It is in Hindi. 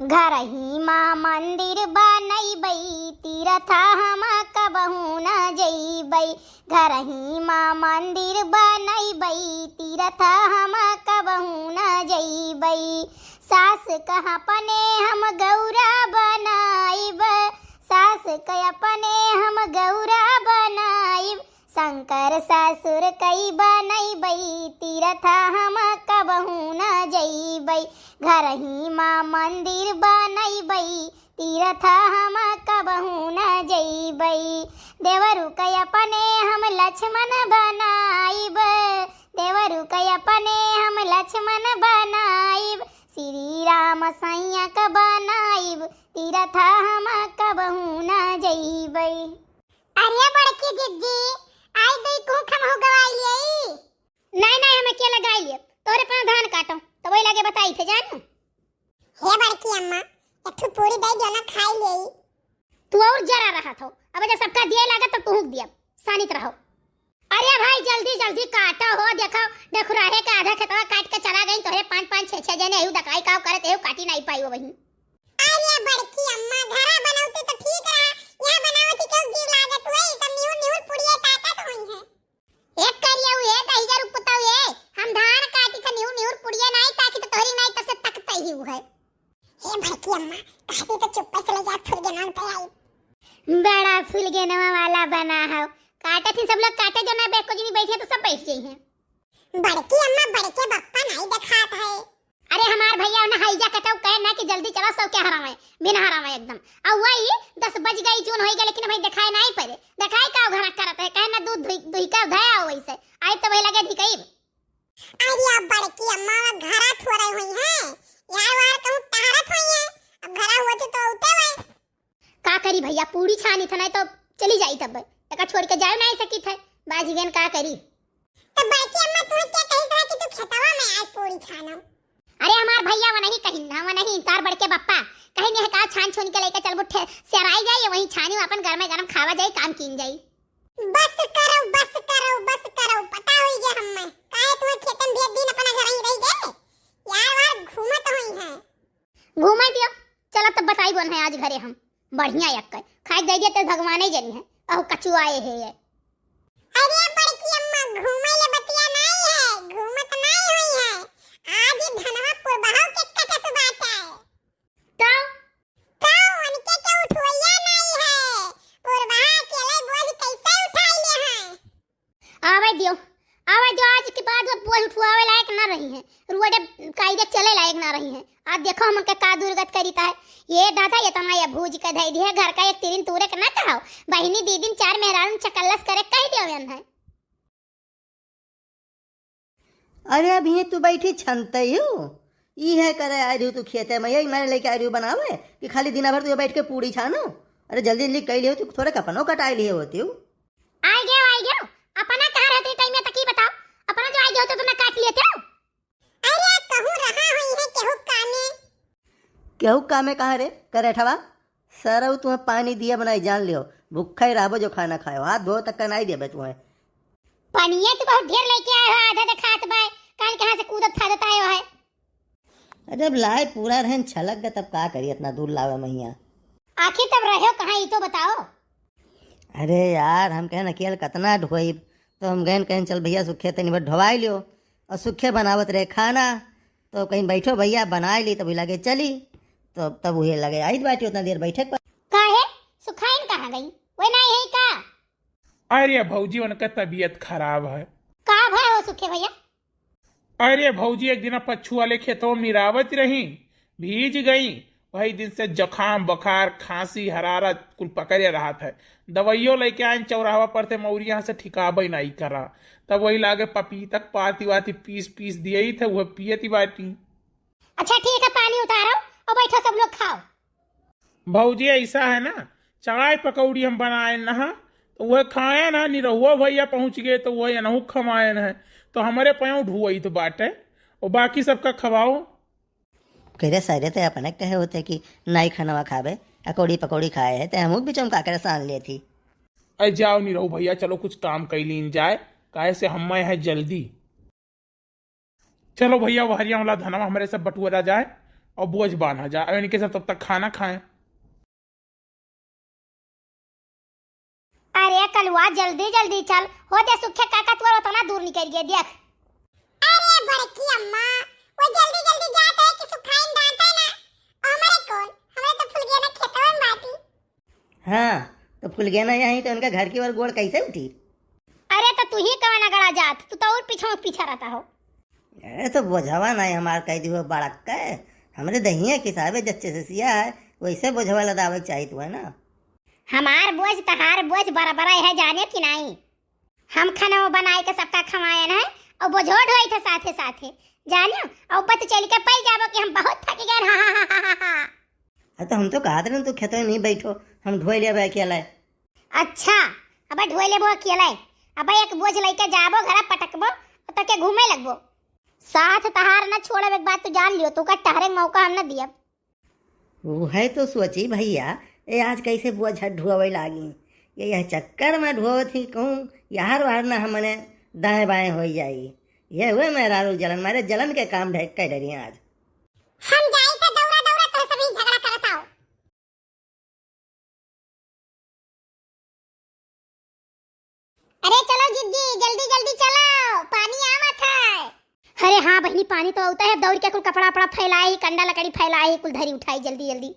घर ही माँ मंदिर बनैबै, तीरथ हम कबहू न जइबै। घर ही माँ मंदिर बनैबै, तीरथ हम कबहू न जइबै। सास कह अपने हम गौरा बनाइब, सास कह अपने हम गौरा बनाइब। शंकर ससुर कई बनैबै, तीरथ हम कबहू न जइबै। घर ही माँ मंदिर बनैबै, तीरथ हम कबहू न जइबै। देवरु कई अपने हम लक्ष्मण बनाइब, देवरु कई अपने हम लक्ष्मण बनाइब। श्री राम सैया क बनाइब, तीरथ हम कबहू न जइबै। अरे बड़की जिज्जी आई दई कुखम हो गवाइली। नहीं नहीं हम अकेला गाई लिए, तोरे पर धान काटो तो वही लगे बताई थे जान। हे बड़की अम्मा एक पूरी दई जो ना खाई लेई। तू और जरा रहा था, अब जब सबका दिए लगा तो टूक दिया, शानित रहो। अरे भाई जल्दी जल्दी काटो हो, देखो देखो रहे का आधा खेतवा काट के चला गई, तोरे 5-5 6-6 जने एहू दकाई काव करे तेहू काटी नहीं पाई वो बहिन। अरे बड़की अम्मा घरा बनाउते तो ठीक रहा, यहां बनावती क्यों जीव लागत हुई, तब न्यूर न्यूर पुड़िया ताकत होई है। एक करिया हुए दही जरूर पुताऊ ये, हम धान काटी त न्यूर न्यूर पुड़िया नहीं ताकि तो तोरी नहीं तसे तकते ही है। हे बड़की अम्मा काटी तो चुप से ले जा, फुल के नाम पे आई। बड़ा फूल के नवा वाला बना है, काटे थी सब लोग काटे, जो ना बैठ को जिनी बैठे तो सब बैठ गई हैं। बड़की अम्मा बड़के बप्पा नहीं दिखात है। अरे हमार भैया उन्हें हाईजा कटाऊ कहे ना कि जल्दी चला, सब क्या हराम है, बिना हराम है एकदम। अब वही 10 बज गई जून हो गई, लेकिन भाई दिखाई नहीं पड़े, दिखाई का घर करत है कहे ना दूध दुही का धया वैसे आई तो वही लगे धिकई। अरे अब बड़की अम्मा घरा थोड़े हुई है यार, वार कहूं तहरत हुई है, अब घरा होती तो उते हुए का करी भैया, पूरी छानी था नहीं तो चली जाई, तब एक छोड़ के जाओ नहीं सकी थे बाजीगन का करी। तो बड़की अम्मा तू क्या कही था कि तू खेतवा में आज पूरी छानो। अरे हमार भैया वो नहीं कहीं ना, वो नहीं तार बड़के बप्पा कहीं नहीं का छान छुन के लेके चल बुठे सेराई जाए, वहीं छानी अपन घर में गरम खावा जाए, काम कीन जाए। बस करो बस करो बस करो, पता होई गया हमें काहे तुम्हें खेतन भेज दिन अपना घर ही रह गए यार, वार घूमत होई है। घूमा दियो चलो तब बताई बन है आज घरे हम बढ़िया यक्कर खाए दे दिए तो भगवान ही जनी है, अहो कचुआए है ये। अरे बड़की अम्मा घूमे ले बतिया नहीं है, घूमत नहीं हुई है, आज ही धनवा पुरबहाव के कटत बात है। तो उनके के उठवैया नहीं है, पुरबहा अकेले बोझ कैसे उठा ले हैं। आवे दियो आज के बाद वो बोझ उठवावे लायक ना रही है, रुआडे कायदे चले लायक ना रही है। आज देखो हम के का दुर्गत करीता है, ये दादा ये तना ये भूज के धई दिए घर का एक तिरिन तूरे के ना कहो, बहिनी दीदी 4 मेहरान चकल्लस करे कह दियो है। अरे अब ये तू बैठी छनते हो, ई है करे आ रही तू खेते में, यही मैंने लेके आ रही बनावे कि खाली दिन भर तू बैठ के पूरी छानो। अरे जल्दी जल्दी कह लियो, तू थोड़े कपनो कटाई लिए होती हो। आई गयो अपना कहां रहते टाइम में तक ही बताओ, अपना जो आई गयो तो ना काट लेते हो। अरे कहूं रहा हुई है केहू कामे, केहू कामे कहाँ रे करे ठवा, सरऊ तुम्हें पानी दिया बनाई जान लियो, भूखा ही रहो जो खाना खाओ, हाथ धो तक का नहीं देबे तुम्हें। पानिया तो बहुत ढेर लेके आए हो, आधा तो खात बाय कान कहां से कूदत फादत आए हो है। अरे जब लाए पूरा रहन छलक गए तब का करिए, इतना दूर लावे मैया। आखिर तब रहे हो कहां ये तो बताओ। अरे यार हम कहन अकेले कतना ढोई, तो हम गए कहें चल भैया सुखे तनी बट ढवाई लियो, और सुखे बनावत रहे खाना, तो कहीं बैठो भैया बना ली, तभी लगे चली, तो तब वही लगे आई बाटी उतना देर बैठे पर। काहे सुखाइन कहां गई, वो नहीं है का। अरे भौजी उनका तबीयत खराब है। का भय हो सुखे भैया। अरे भौजी एक दिन पच्छू वाले खेतों में निरावत रही, भीज गई, वही दिन से जुकाम बुखार खांसी हरारत कुल पकड़े रहा था, दवाइयों लेके आए चौराहा पर थे, मौरी यहाँ से ठिकाबे नहीं करा, तब वही लागे पपीतक पाती वाती पीस दिए ही थे, वह पियती बाटी। अच्छा ठीक है पानी उतारो और बैठो सब लोग खाओ। भौजी ऐसा है ना, चाय पकौड़ी हम बनाए ना तो वह खाए ना, निरहुआ भैया पहुंच गए तो वह अनहू खमाए है, तो हमारे पाँव ढुआई तो बाटे, और बाकी सबका खवाओ। कह सारे तो अपने कहे होते कि नाई खाना खावे, अकौड़ी पकौड़ी खाए है, तो हम भी चमका कर सान ले थी। अरे जाओ निरहु भैया चलो कुछ काम कैलीन जाए, काहे से हम है जल्दी। चलो भैया वहरिया वाला धनवा हमारे सब बटुरा जाए, और बोझ बांधा जा, और इनके साथ तब तक खाना खाएं। अरे कलवा जल्दी जल्दी चल, हो दे सुखे काका तोर उतना दूर निकल गया देख। अरे बड़की अम्मा, वो जल्दी जल्दी जात है कि सुखाइन डांटा ना। हमारे कौन, हमारे तो फुल गया ना खेतों में बाटी। हाँ तो फुल गया ना यहीं, तो उनका घर की ओर गोड़ कैसे उठी? अरे तो तू ही कवन गड़ा जात, तू तो और पीछा रहता हो। अरे तो बोझवा नहीं हमार कह दी बड़क का हमरे दहिया के हिसाबे जच्चे से सिया है वैसे बोझवा लदावे चाहिए तू है ना। हमार बोझ तहार बोझ बराबर है जाने कि नहीं। हम खाना वो बनाए के सबका खवायन है और बोझो ढोई थे साथे साथे जानियो, और ऊपर तो चल के पै जाबो कि हम बहुत थक गए। अरे तो हम तो कहा थे तू खेतों में नहीं बैठो, हम ढोई ले अकेला। अच्छा अब ढोई लेबो अकेला, अब एक बोझ लेके जाबो घर पटकबो तो के घूमे लगबो। साथ तहार न छोड़े एक बात तो जान लियो, तू का टहरे मौका हम न दियब। वो है तो सोची भैया ये आज कैसे बोझ ढुआवे लागी, ये यह चक्कर में ढुआ थी कहूँ यार वार ना हमने दाएं बाएं हो जाई। ये हुए मैं रारू जलन मारे जलन के काम ढेक कर डरी आज। हम जाई तो दौड़ा दौड़ा तो सभी झगड़ा करता हो। अरे चलो जिद्दी जल्दी जल्दी चलो, पानी आवत है। अरे हाँ बहनी पानी तो आता है, दौड़ के कुल कपड़ा फैलाई, कंडा लकड़ी फैलाई, कुल धरी उठाई जल्दी जल्दी।